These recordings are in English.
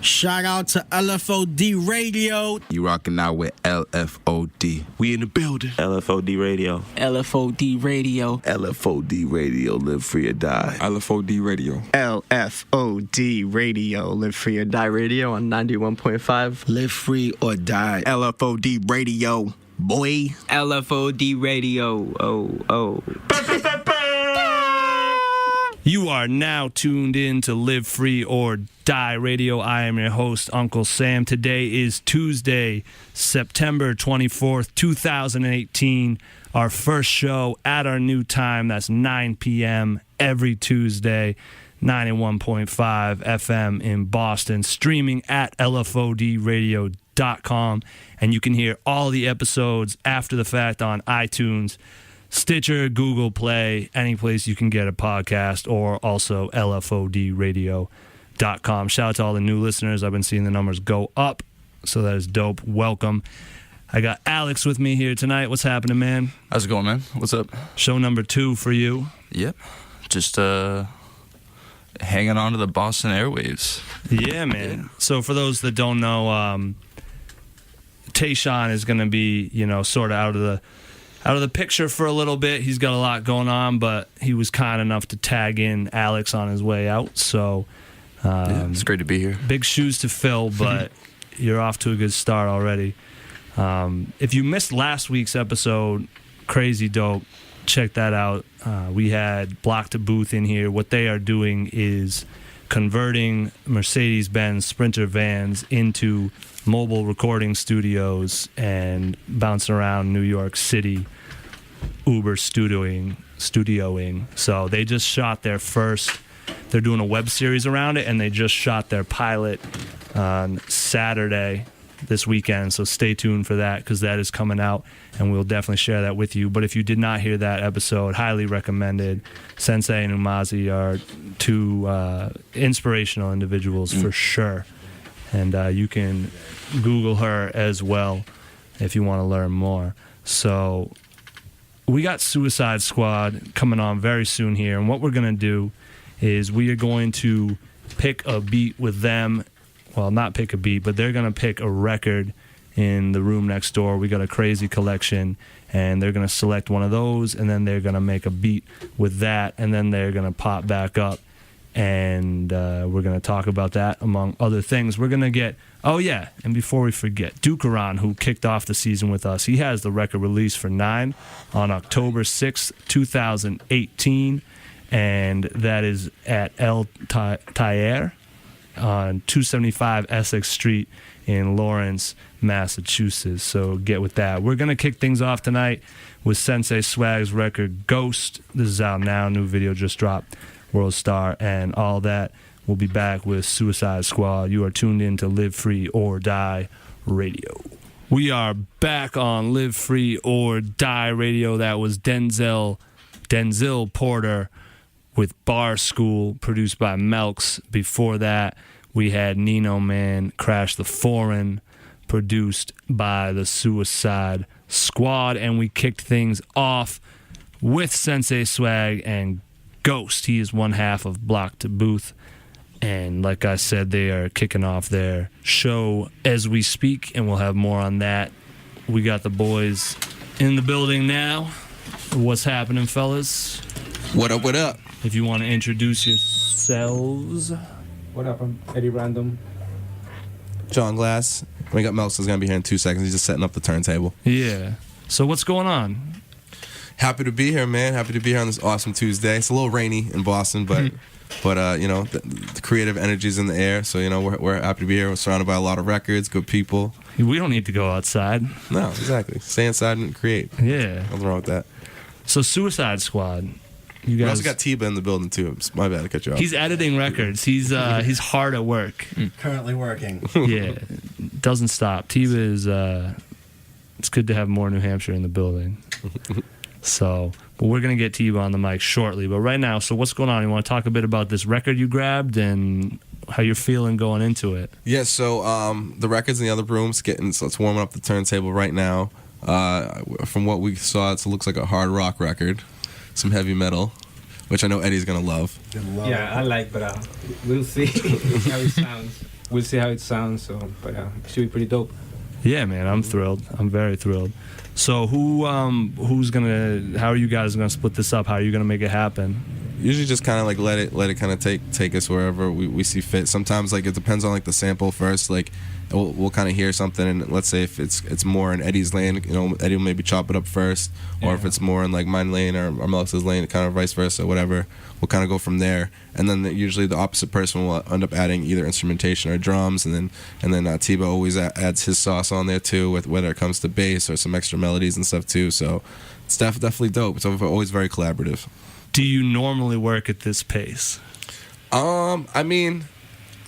Shout out to LFOD Radio. You rocking out with LFOD. We in the building. LFOD Radio. LFOD Radio. LFOD Radio, live free or die. LFOD Radio. LFOD Radio, live free or die radio on 91.5. Live free or die. LFOD Radio, boy. LFOD Radio. Oh. You are now tuned in to Live Free or Die Radio. I am your host, Uncle Sam. Today is Tuesday, September 24th, 2018. Our first show at our new time. That's 9 p.m. every Tuesday, 91.5 FM in Boston. Streaming at LFODradio.com. And you can hear all the episodes after the fact on iTunes, Stitcher, Google Play, any place you can get a podcast, or also LFODradio.com. Shout out to all the new listeners. I've been seeing the numbers go up, so that is dope. Welcome. I got Alex with me here tonight. What's happening, man? How's it going, man? What's up? Show number 2 for you. Yep. Just hanging on to the Boston airwaves. Yeah, man. Yeah. So for those that don't know, Tayshawn is going to be, sort of out of the picture for a little bit. He's got a lot going on, but he was kind enough to tag in Alex on his way out. So it's great to be here. Big shoes to fill, but you're off to a good start already. If you missed last week's episode, crazy dope, check that out. We had Block to Booth in here. What they are doing is converting Mercedes-Benz Sprinter vans into mobile recording studios and bouncing around New York City, Uber studioing. So they just shot their first, they're doing a web series around it, and they just shot their pilot on Saturday this weekend. So stay tuned for that, because that is coming out, and we'll definitely share that with you. But if you did not hear that episode, highly recommended. Sensei and Umazi are two inspirational individuals for sure. And you can Google her as well if you want to learn more. So we got Suicide Squad coming on very soon here. And what we're going to do is we are going to pick a beat with them. Well, not pick a beat, but they're going to pick a record in the room next door. We got a crazy collection, and they're going to select one of those, and then they're going to make a beat with that, and then they're going to pop back up. And we're going to talk about that, among other things. We're going to get, and before we forget, Dukaran, who kicked off the season with us, he has the record release for 9 on October 6th, 2018, and that is at El Taller on 275 Essex Street in Lawrence, Massachusetts. So get with that. We're going to kick things off tonight with Sensei Swag's record, Ghost. This is out now. New video just dropped. World Star and all that. We'll be back with Suicide Squad. You are tuned in to Live Free or Die Radio. We are back on Live Free or Die Radio. That was Denzel Porter with Bar School, produced by Melks. Before that, we had Nino Man, Crash the Foreign, produced by the Suicide Squad. And we kicked things off with Sensei Swag and Ghost. He is one half of Block to Booth, and like I said, they are kicking off their show as we speak, and we'll have more on that. We got the boys in the building now. What's happening, fellas? What up? If you want to introduce yourselves. What up? I'm Eddie Random. Jon Glass. We got Melks is going to be here in 2 seconds. He's just setting up the turntable. Yeah. So what's going on? Happy to be here, man. Happy to be here on this awesome Tuesday. It's a little rainy in Boston, but the creative energy's in the air. So we're happy to be here. We're surrounded by a lot of records, good people. We don't need to go outside. No, exactly. Stay inside and create. Yeah, nothing wrong with that. So Suicide Squad. You guys. We also got Teeba in the building too. My bad to cut you off. He's editing records. He's hard at work. Currently working. Yeah, doesn't stop. Teeba is. It's good to have more New Hampshire in the building. So, but we're going to get Teeba on the mic shortly. But right now, so what's going on? You want to talk a bit about this record you grabbed and how you're feeling going into it? Yeah, so the record's in the other room. So it's warming up the turntable right now. From what we saw, it looks like a hard rock record, some heavy metal, which I know Eddie's going to love. Yeah, I like, but we'll see how it sounds. we'll see how it sounds. So, but it should be pretty dope. Yeah, man, I'm thrilled. I'm very thrilled. So who's gonna? How are you guys gonna split this up? How are you gonna make it happen? Usually just kind of like let it kind of take us wherever we see fit. Sometimes like it depends on like the sample first. Like we'll kind of hear something, and let's say if it's more in Eddie's lane, you know, Eddie will maybe chop it up first, or if it's more in like my lane or Melks' lane, kind of vice versa, whatever. We'll kind of go from there, and then usually the opposite person will end up adding either instrumentation or drums, and then Teeba always adds his sauce on there too, with whether it comes to bass or some extra melodies and stuff too. So it's definitely dope. It's always very collaborative. Do you normally work at this pace? I mean,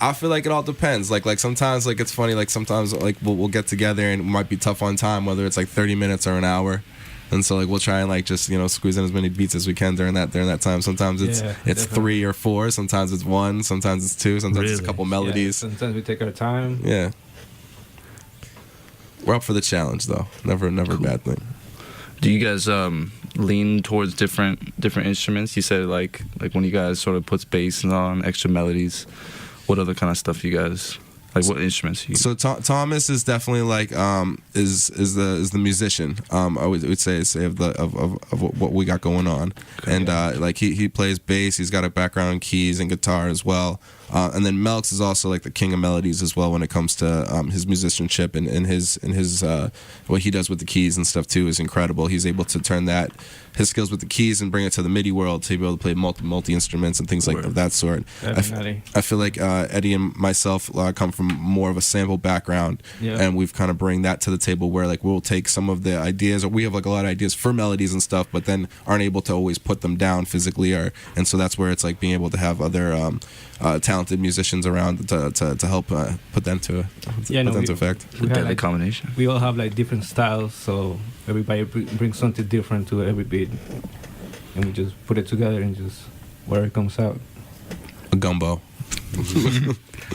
I feel like it all depends. Like sometimes like it's funny. Like sometimes like we'll get together and it might be tough on time, whether it's like 30 minutes or an hour. And so like we'll try and like just, you know, squeeze in as many beats as we can during that time. Sometimes it's definitely. 3 or 4. Sometimes it's 1. Sometimes it's 2. Sometimes it's a couple melodies. Yeah, sometimes we take our time. Yeah. We're up for the challenge though. Never a bad thing. Do you guys lean towards different instruments? You said like when you guys sort of puts bass on extra melodies. What other kind of stuff you guys like? What instruments you? So Thomas is definitely like is the musician. I would say of what we got going on, okay, and like he plays bass. He's got a background in keys and guitar as well. And then Melks is also like the king of melodies as well when it comes to his musicianship and his what he does with the keys and stuff too is incredible. He's able to turn his skills with the keys and bring it to the MIDI world to be able to play multi instruments and things like of that sort. I feel like Eddie and myself come from more of a sample background, and we've kind of bring that to the table where like we'll take some of the ideas, or we have like a lot of ideas for melodies and stuff, but then aren't able to always put them down physically, and so that's where it's like being able to have other talented musicians around to help put them to effect. We have like, combination. We all have like different styles, so everybody brings something different to every beat, and we just put it together and just where it comes out. A gumbo.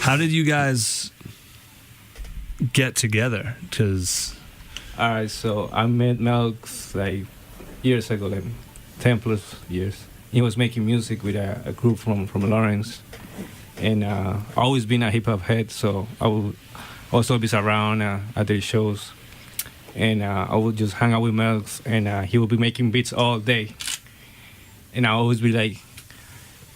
How did you guys get together? All right, so I met Melks like years ago, like 10 plus years. He was making music with a group from Lawrence. And I've always been a hip hop head, so I would also be around at their shows. And I would just hang out with Melks, and he would be making beats all day. And I always be like,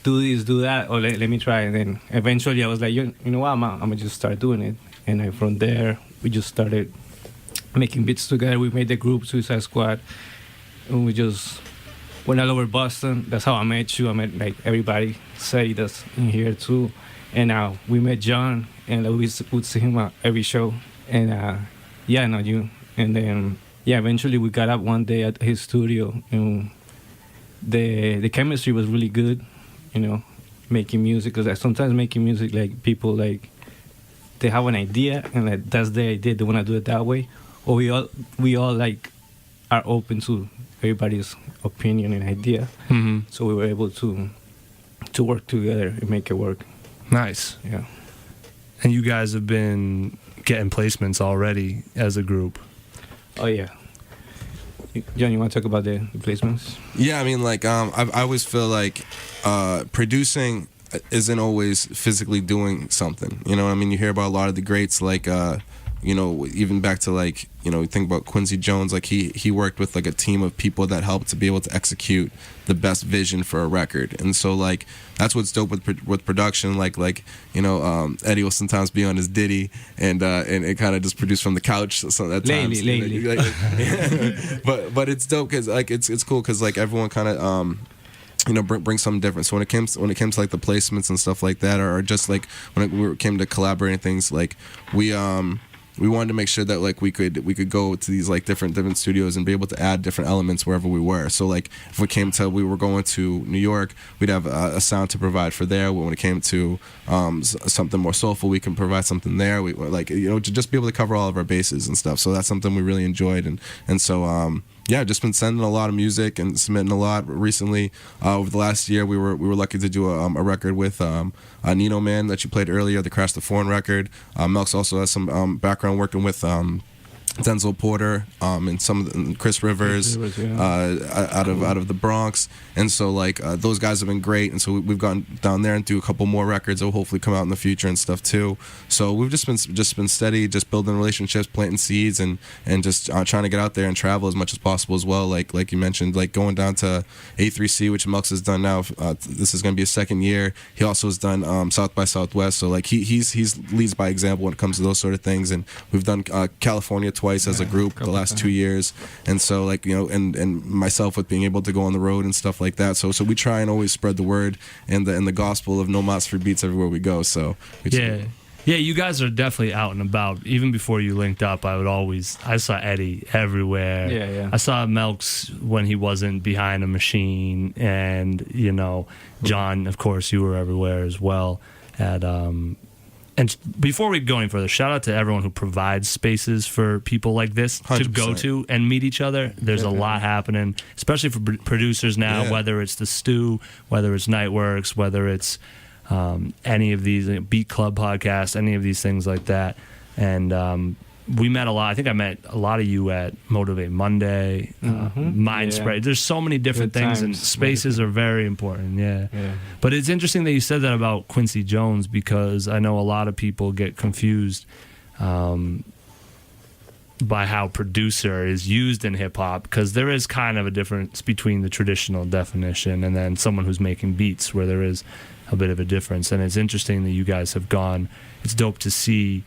do this, do that, or let me try. And then eventually I was like, you know what, I'm gonna just start doing it. And from there, we just started making beats together. We made the group Suicide Squad, and we just went all over Boston. That's how I met you. I met like everybody. Seti that's in here too. And we met Jon, and we would see him at every show. And not you. And then eventually we got up one day at his studio, and the chemistry was really good. You know, making music, because sometimes making music, like people like they have an idea and like that's the idea, they want to do it that way, or we all like are open to everybody's opinion and idea. Mm-hmm. So we were able to work together and make it work. Nice. Yeah. And you guys have been getting placements already as a group. Oh yeah. Jon, you want to talk about the placements? Yeah, I mean, like, I always feel like producing isn't always physically doing something. You know what I mean? You hear about a lot of the greats, like, you know, even back to, like, you know, you think about Quincy Jones, like, he worked with, like, a team of people that helped to be able to execute the best vision for a record. And so, like, that's what's dope with production. Like you know, Eddie will sometimes be on his Diddy and it kind of just produce from the couch. So at times, lately. but it's dope because like it's cool because like everyone kind of you know, bring something different. So when it came to like the placements and stuff like that, or just like when it came to collaborating things, like we wanted to make sure that like we could go to these like different studios and be able to add different elements wherever we were. So like if we were going to New York, we'd have a sound to provide for there. When it came to something more soulful, we can provide something there. We like, you know, to just be able to cover all of our bases and stuff. So that's something we really enjoyed, and so yeah, just been sending a lot of music and submitting a lot recently. Over the last year, we were lucky to do a record with Nino Man that you played earlier, the Crash the Foreign record. Melks also has some background working with Denzel Porter, and some of Chris Rivers, out of the Bronx, and so like those guys have been great, and so we've gone down there and do a couple more records that will hopefully come out in the future and stuff too. So we've just been steady, just building relationships, planting seeds, and just trying to get out there and travel as much as possible as well. Like you mentioned, like going down to A3C, which Melks has done now. This is going to be his second year. He also has done South by Southwest, so like he's leads by example when it comes to those sort of things. And we've done California twice as a group the last 2 years, and so like and myself with being able to go on the road and stuff like that. So we try and always spread the word and the gospel of no mas for beats everywhere we go. So yeah, you guys are definitely out and about. Even before you linked up, I saw Eddie everywhere. Yeah. I saw Melks when he wasn't behind a machine, and Jon, of course, you were everywhere as well. And before we go any further, shout out to everyone who provides spaces for people like this 100%. to go to and meet each other. There's a lot happening, especially for producers now, whether it's the Stew, whether it's Nightworks, whether it's any of these Beat Club podcasts, any of these things like that. And we met a lot. I think I met a lot of you at Motivate Monday, Mind Spray. There's so many different Good things, and times. spaces are very important. Yeah. But it's interesting that you said that about Quincy Jones, because I know a lot of people get confused by how producer is used in hip hop, because there is kind of a difference between the traditional definition and then someone who's making beats, where there is a bit of a difference. And it's interesting that you guys have gone. It's dope to see.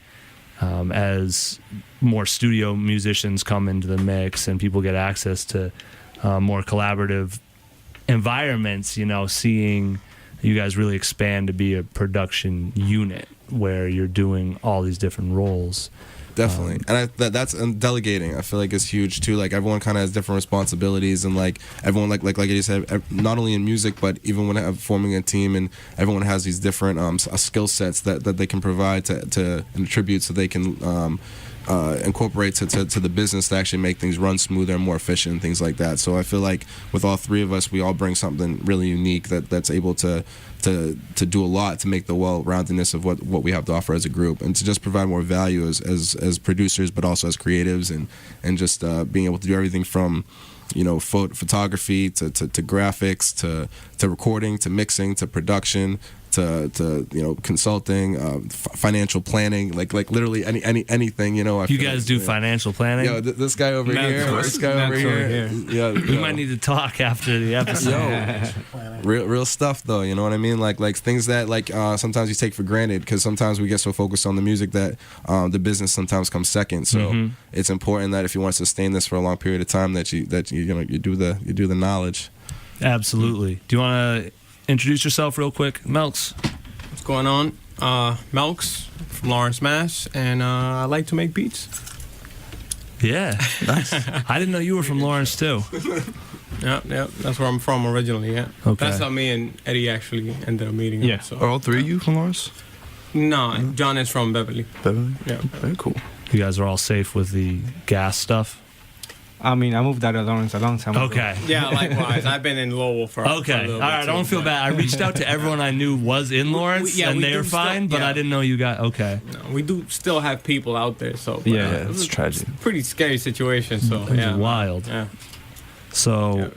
As more studio musicians come into the mix and people get access to more collaborative environments, seeing you guys really expand to be a production unit where you're doing all these different roles. Definitely, and delegating, I feel like, is huge too. Like everyone kind of has different responsibilities, and like everyone, like you said, not only in music but even when forming a team, and everyone has these different skill sets that they can provide to attribute, so they can incorporate to the business to actually make things run smoother and more efficient and things like that. So I feel like with all three of us, we all bring something really unique that's able to do a lot to make the well-roundedness of what we have to offer as a group, and to just provide more value as producers, but also as creatives, and just being able to do everything from photography to graphics to recording to mixing to production to consulting, financial planning, like literally anything. You guys do financial planning? Yo, this guy over here, this guy over here. Yeah, we might need to talk after the episode. Real stuff though. You know what I mean? Like things that sometimes you take for granted, because sometimes we get so focused on the music that the business sometimes comes second. So it's important that if you want to sustain this for a long period of time, that you do the knowledge. Absolutely. Do you want to introduce yourself real quick, Melks? What's going on? Melks from Lawrence, Mass, and I like to make beats. Yeah, nice. I didn't know you were from Lawrence too. Yeah, that's where I'm from originally. Yeah, okay. That's how me and Eddie actually ended up meeting. Yeah, so. Are all three of you from Lawrence? No, Jon is from Beverly. Beverly? Yeah, very cool. You guys are all safe with the gas stuff? I mean, I moved out of Lawrence a long time ago. Okay. Yeah, likewise. I've been in Lowell for okay. a little all bit right, I don't feel bad. I reached out to everyone I knew was in Lawrence, and they were fine, but I didn't know you got okay. No, we do still have people out there, so Yeah, it's tragic. Pretty scary situation. So It's wild. Yeah. So,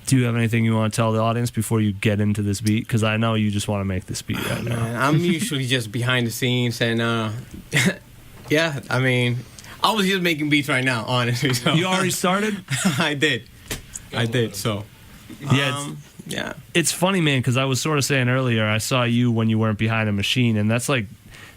do you have anything you want to tell the audience before you get into this beat? Because I know you just want to make this beat right now. Man, I'm usually just behind the scenes, and yeah, I mean, I was just making beats right now, honestly. So. You already started? I did. So, yeah. It's funny, man, because I was sort of saying earlier, I saw you when you weren't behind a machine, and that's like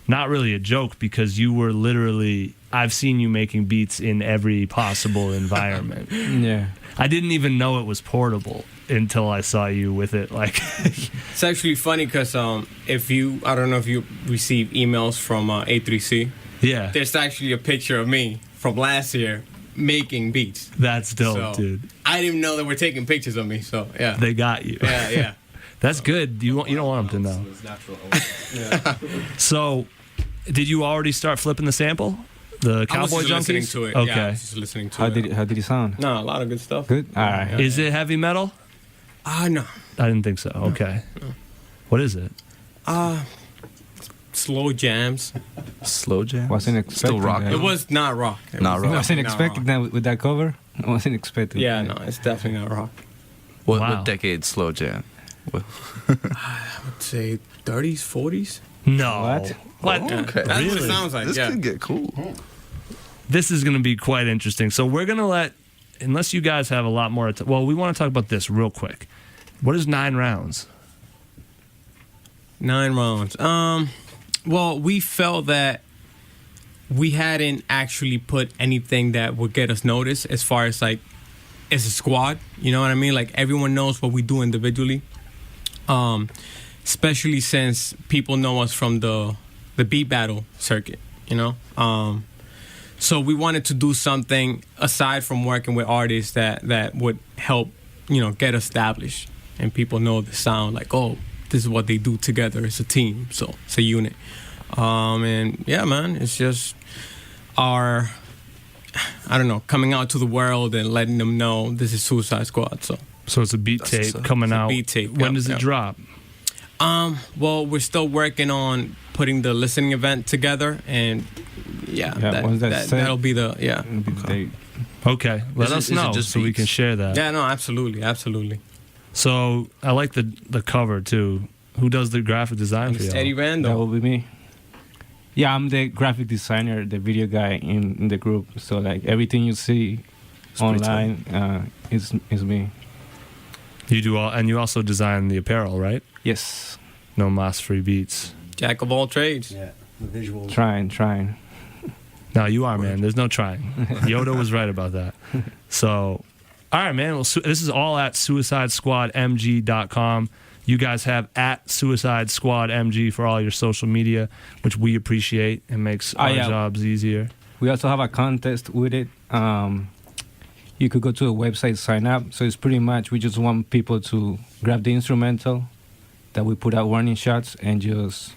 not really a joke, because you were literally, I've seen you making beats in every possible environment. Yeah. I didn't even know it was portable until I saw you with it. Like, it's actually funny because I don't know if you receive emails from A3C. Yeah. There's actually a picture of me from last year making beats. That's dope, dude. I didn't even know they were taking pictures of me, so yeah. They got you. Yeah. That's good. You don't want them to know. So, did you already start flipping the sample? The Cowboy Junkies? Listening to it. Okay. Yeah, I was just listening to it. How did it sound? No, a lot of good stuff. Good? All right. Yeah. Is it heavy metal? No. I didn't think so. Okay. No. What is it? Slow jams, Slow jam. Wasn't expecting Still rock. that. It was not rock. It Not was rock. I wasn't definitely not expecting rock. that with that cover. I wasn't expecting. Yeah, that. no, it's definitely not rock. What, Wow. what decade slow jam? What? I'd say 30s, 40s. No. What? What? Oh, okay. That's what it sounds like. This yeah. could get cool. This is going to be quite interesting. So we're going to let, unless you guys have a lot more. Well, we want to talk about this real quick. What is 9 rounds? 9 rounds. Well, we felt that we hadn't actually put anything that would get us noticed as far as like as a squad. You know what I mean? Like everyone knows what we do individually. Especially since people know us from the beat battle circuit. You know. So we wanted to do something aside from working with artists that would help, you know, get established and people know the sound. Like, oh, this is what they do together. It's a team, so it's a unit. And yeah, man, it's just our, I don't know, coming out to the world and letting them know this is Suicide Squad. So it's a beat That's tape what's up. coming It's a out. beat tape, When yeah, does it yeah. drop? well, we're still working on putting the listening event together, and yeah, once that's set, that'll be the It'll be the date. Okay, let Is it- us is it know just so we beats? can share that. yeah, no, absolutely. So I like the cover too. Who does the graphic design for It's you? Eddie That Randall. will be me. Yeah, I'm the graphic designer, the video guy in the group. So like everything you see online is me. You do all, and you also design the apparel, right? Yes, No Mas Free Beats. Jack of all trades. Yeah, the visuals. trying. No, you are, man. There's no trying. Yoda was right about that. So, all right, man. Well, this is all at suicidesquadmg.com. You guys have at Suicide Squad MG for all your social media, which we appreciate and makes our yeah. jobs easier. We also have a contest with it. You could go to the website, sign up. So it's pretty much we just want people to grab the instrumental that we put out warning shots and just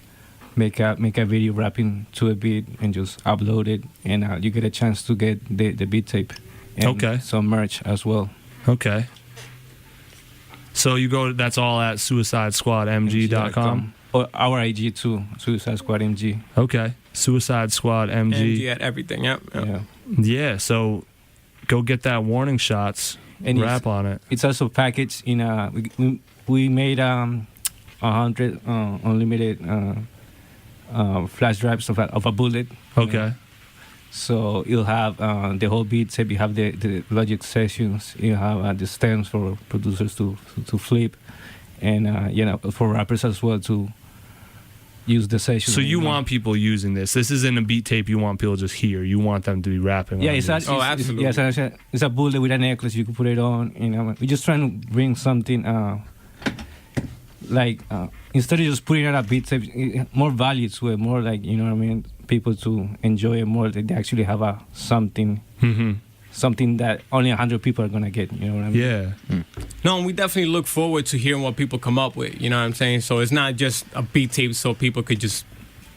make a video rapping to a beat and just upload it, and you get a chance to get the beat tape and Okay. some merch as well. Okay. So you go. That's all at suicidesquadmg.com. Or our IG too, Suicide Squad MG. Okay. Suicide Squad MG. MG at everything. Yep. Yeah. Yeah. So go get that warning shots. And Rap on it. It's also packaged in a. We made 100 unlimited flash drives of a bullet. Okay. So you'll have the whole beat tape. You have the Logic sessions. You have the stems for producers to flip, and for rappers as well to use the sessions. So you want people using this. This isn't a beat tape you want people to just hear. You want them to be rapping. Yeah, on it's this. absolutely. It's a bullet with a necklace. You can put it on. We're just trying to bring something instead of just putting out a beat tape, more value to it. More like people to enjoy it more. They actually have something that only 100 people are gonna get. You know what I mean? Yeah. No, and we definitely look forward to hearing what people come up with. You know what I'm saying? So it's not just a beat tape so people could just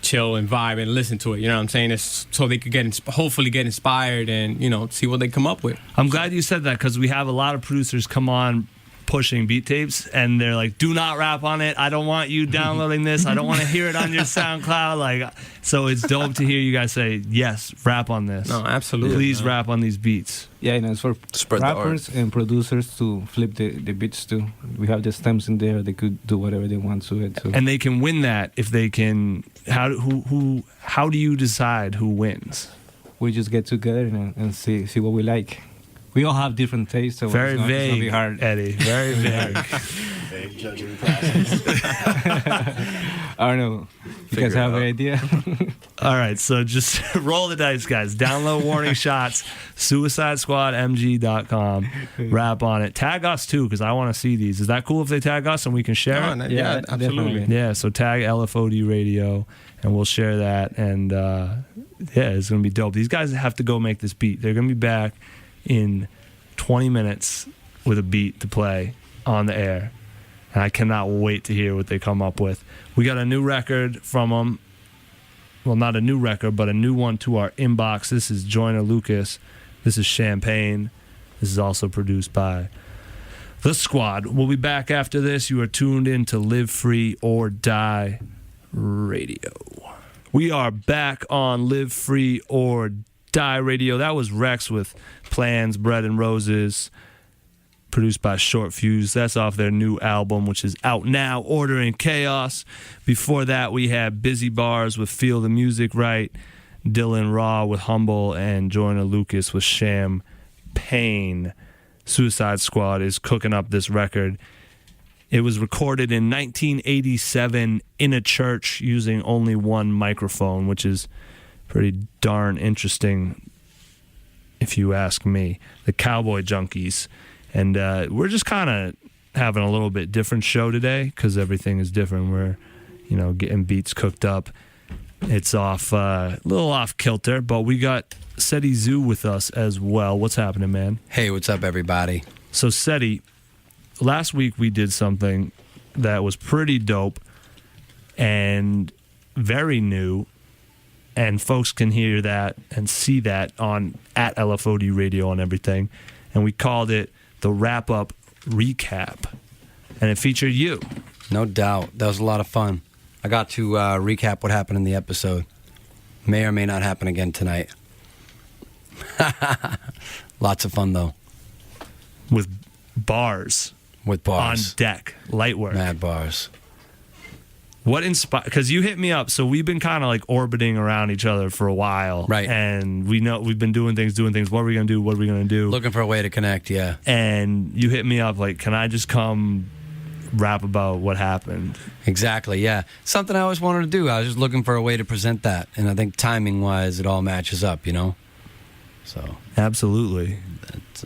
chill and vibe and listen to it. You know what I'm saying? It's so they could hopefully get inspired and see what they come up with. I'm glad you said that because we have a lot of producers come on pushing beat tapes and they're like, do not rap on it. I don't want you downloading this. I don't want to hear it on your SoundCloud. So it's dope to hear you guys say, yes, rap on this. No, absolutely. Please man. rap on these beats. Yeah, it's for Spread the art. rappers and producers to flip the beats too. We have the stems in there. They could do whatever they want to it too. And they can win that if they can. How do you decide who wins? We just get together and see what we like. We all have different tastes, so Very it's gonna vague, be hard. Eddie. Very vague. Vague judging process. I don't know. You guys Figure it have an out. idea? All right, so just roll the dice, guys. Download warning shots, suicidesquadmg.com. Rap on it. Tag us too, because I want to see these. Is that cool if they tag us and we can share it? Yeah, absolutely. definitely. Yeah, so tag LFOD Radio and we'll share that. And yeah, it's going to be dope. These guys have to go make this beat. They're going to be back in 20 minutes with a beat to play on the air. And I cannot wait to hear what they come up with. We got a new record from them. Well, not a new record, but a new one to our inbox. This is Joyner Lucas. This is Champagne. This is also produced by The Squad. We'll be back after this. You are tuned in to Live Free or Die Radio. We are back on Live Free or Die Radio. That was Rex with Plans, Bread and Roses, produced by Short Fuse. That's off their new album, which is out now, Order in Chaos. Before that, we had Busy Bars with Feel the Music Right, Dylan Raw with Humble, and Joyner Lucas with Champagne. Suicide Squad is cooking up this record. It was recorded in 1987 in a church using only one microphone, which is pretty darn interesting, if you ask me. The Cowboy Junkies. And we're just kind of having a little bit different show today because everything is different. We're, getting beats cooked up. It's off, a little off kilter, but we got Seti Tzu with us as well. What's happening, man? Hey, what's up, everybody? So, Seti, last week we did something that was pretty dope and very new, and folks can hear that and see that on at LFOD Radio and everything. And we called it the Wrap-Up Recap, and it featured you. No doubt. That was a lot of fun. I got to recap what happened in the episode. May or may not happen again tonight. Lots of fun, though. With bars. With bars. On deck. Light work. Mad bars. What inspired? Because you hit me up, so we've been kind of like orbiting around each other for a while, right? And we know we've been doing things. What are we gonna do? What are we gonna do? Looking for a way to connect, yeah. And you hit me up like, can I just come rap about what happened? Exactly, yeah. Something I always wanted to do. I was just looking for a way to present that, and I think timing-wise, it all matches up, So absolutely. That's.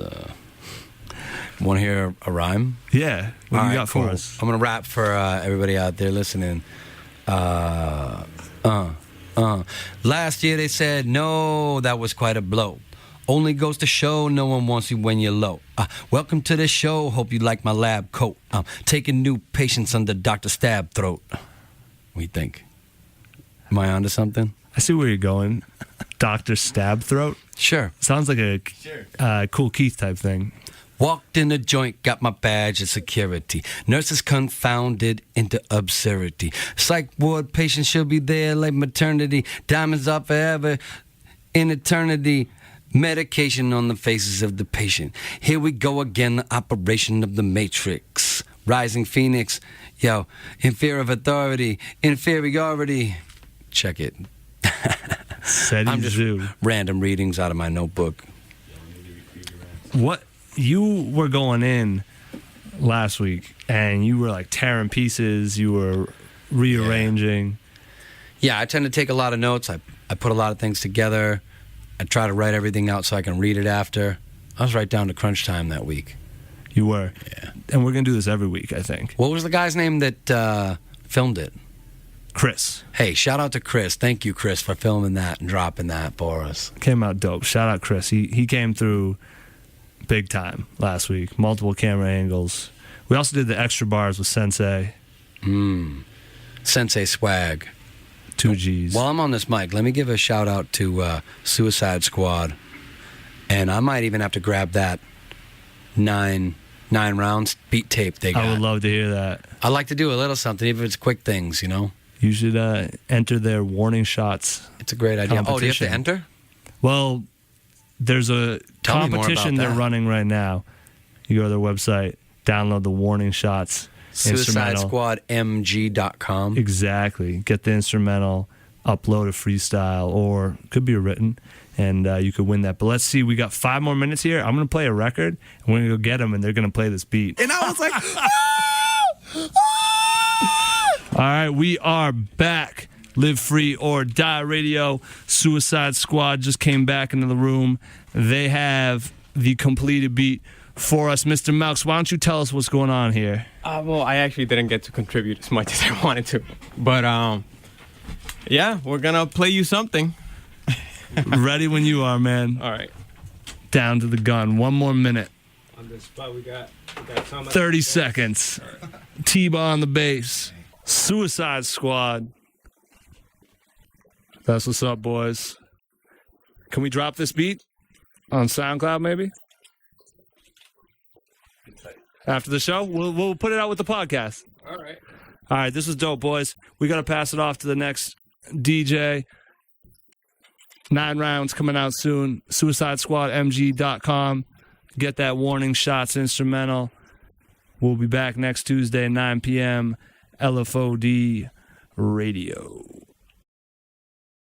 Want to hear a rhyme? Yeah. What do you got for us? I'm going to rap for everybody out there listening. Last year they said, no, that was quite a blow. Only goes to show no one wants you when you're low. Welcome to the show. Hope you like my lab coat. Taking new patients under Dr. Stab Throat. What do you think? Am I onto something? I see where you're going. Dr. Stab Throat? Sure. Sounds like a Cool Keith type thing. Walked in the joint, got my badge of security. Nurses confounded into absurdity. Psych ward patients should be there like maternity. Diamonds are forever in eternity. Medication on the faces of the patient. Here we go again, the operation of the Matrix. Rising Phoenix, in fear of authority, inferiority. Check it. I'm just random readings out of my notebook. What? You were going in last week, and you were like tearing pieces. You were rearranging. Yeah, I tend to take a lot of notes. I put a lot of things together. I try to write everything out so I can read it after. I was right down to crunch time that week. You were? Yeah. And we're going to do this every week, I think. What was the guy's name that filmed it? Chris. Hey, shout out to Chris. Thank you, Chris, for filming that and dropping that for us. Came out dope. Shout out Chris. He came through big time last week. Multiple camera angles. We also did the extra bars with Sensei. Sensei swag. 2 Gs. While I'm on this mic, let me give a shout out to Suicide Squad. And I might even have to grab that 9 rounds beat tape they got. I would love to hear that. I like to do a little something, even if it's quick things, You should enter their warning shots. It's a great idea. Oh, do you have to enter? Well, there's a competition they're running right now. You go to their website, download the warning shots. SuicideSquadMG.com. Exactly. Get the instrumental, upload a freestyle, or could be a written, and you could win that. But let's see. We got 5 more minutes here. I'm going to play a record, and we're going to go get them, and they're going to play this beat. And I was like, All right, we are back. Live Free or Die Radio. Suicide Squad just came back into the room. They have the completed beat for us. Mr. Melks, why don't you tell us what's going on here? Well, I actually didn't get to contribute as much as I wanted to. But, yeah, we're going to play you something. Ready when you are, man. All right. Down to the gun. 1 more minute. On the spot, we got 30 seconds. Teeba on the bass. Suicide Squad. That's what's up, boys. Can we drop this beat on SoundCloud, maybe? After the show? We'll put it out with the podcast. All right. All right, this was dope, boys. We got to pass it off to the next DJ. 9 rounds coming out soon. SuicideSquadMG.com. Get that Warning Shots instrumental. We'll be back next Tuesday, 9 p.m. LFOD Radio.